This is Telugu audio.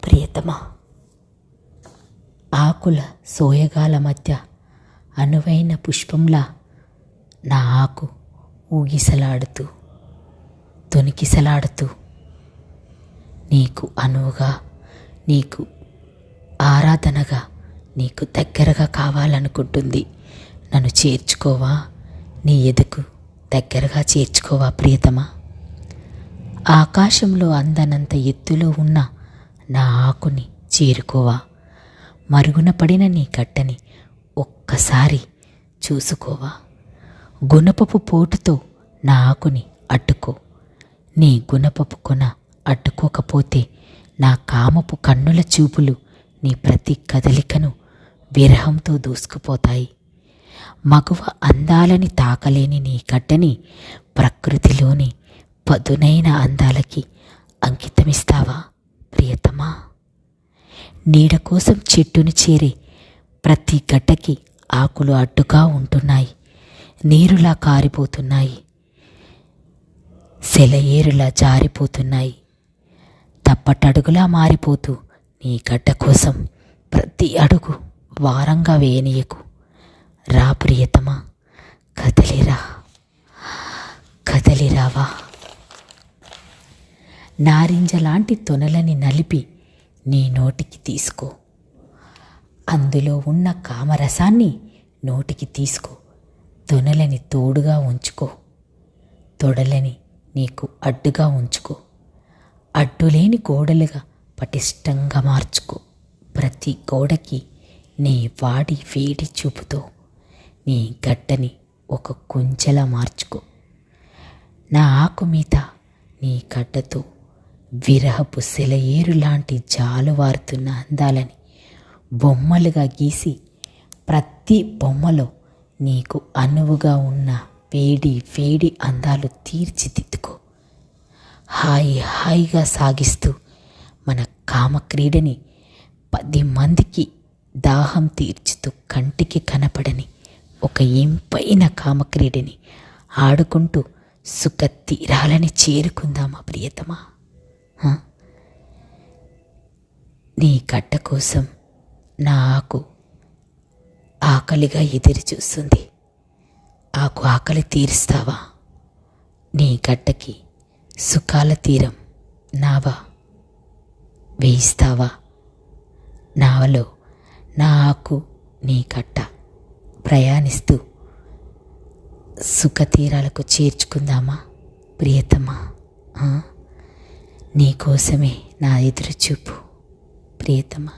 ప్రియతమా, ఆకుల సోయగాల మధ్య అనువైన పుష్పంలా నా ఆకు ఊగిసలాడుతూ తొణికిసలాడుతూ నీకు అనువుగా, నీకు ఆరాధనగా, నీకు దగ్గరగా కావాలనుకుంటుంది. నన్ను చేర్చుకోవా, నీ ఎదుకు దగ్గరగా చేర్చుకోవా ప్రియతమా. ఆకాశంలో అందనంత ఎత్తులో ఉన్న నా ఆకుని చేరుకోవా, మరుగున పడిన నీ కట్టని ఒక్కసారి చూసుకోవా. గుణపపు పోటుతో నా ఆకుని అడ్డుకో, నీ గుణపపు కొన అడ్డుకోకపోతే నా కామపు కన్నుల చూపులు నీ ప్రతి కదలికను విరహంతో దూసుకుపోతాయి. మగువ అందాలని తాకలేని నీ కట్టని ప్రకృతిలోని పదునైన అందాలకి అంకితమిస్తావా ప్రియతమా. నీడ కోసం చెట్టుని చేరే ప్రతి గడ్డకి ఆకులు అడ్డుగా ఉంటున్నాయి, నీరులా కారిపోతున్నాయి, సెలయేరులా జారిపోతున్నాయి. తప్పటడుగులా మారిపోతూ నీ గడ్డ కోసం ప్రతి అడుగు వారంగా వేయనీయకు. రా ప్రియతమా, కదలిరా, కదలిరావా. నారింజలాంటి తొనలని నలిపి నీ నోటికి తీసుకో, అందులో ఉన్న కామరసాన్ని నోటికి తీసుకో. తొనలని తోడుగా ఉంచుకో, తొడలని నీకు అడ్డుగా ఉంచుకో. అడ్డులేని గోడలుగా పటిష్టంగా మార్చుకో. ప్రతి గోడకి నీ వాడి వేడి చూపుతో నీ గడ్డని ఒక కుంచెలా మార్చుకో. నా ఆకు మీద నీ గడ్డతో విరహపు సెలయేరు లాంటి జాలువారుతున్న అందాలని బొమ్మలుగా గీసి ప్రతి బొమ్మలో నీకు అనువుగా ఉన్న వేడి వేడి అందాలు తీర్చిదిద్దుకో. హాయిగా సాగిస్తూ మన కామక్రీడని 10 మందికి దాహం తీర్చుతూ కంటికి కనపడని ఒక ఇంపైన కామక్రీడని ఆడుకుంటూ సుఖ తీరాలని చేరుకుందామా ప్రియతమా. నీ కట్ట కోసం నా ఆకు ఆకలిగా ఎదురు చూస్తుంది. ఆకలి తీరుస్తావా? నీ గడ్డకి సుఖాల తీరం నావా వేయిస్తావా? నావలో నా ఆకు నీ కట్ట ప్రయాణిస్తూ సుఖ తీరాలకు చేర్చుకుందామా ప్రియతమా. నీకోసమే నా ఎదురు చూపు ప్రియతమా.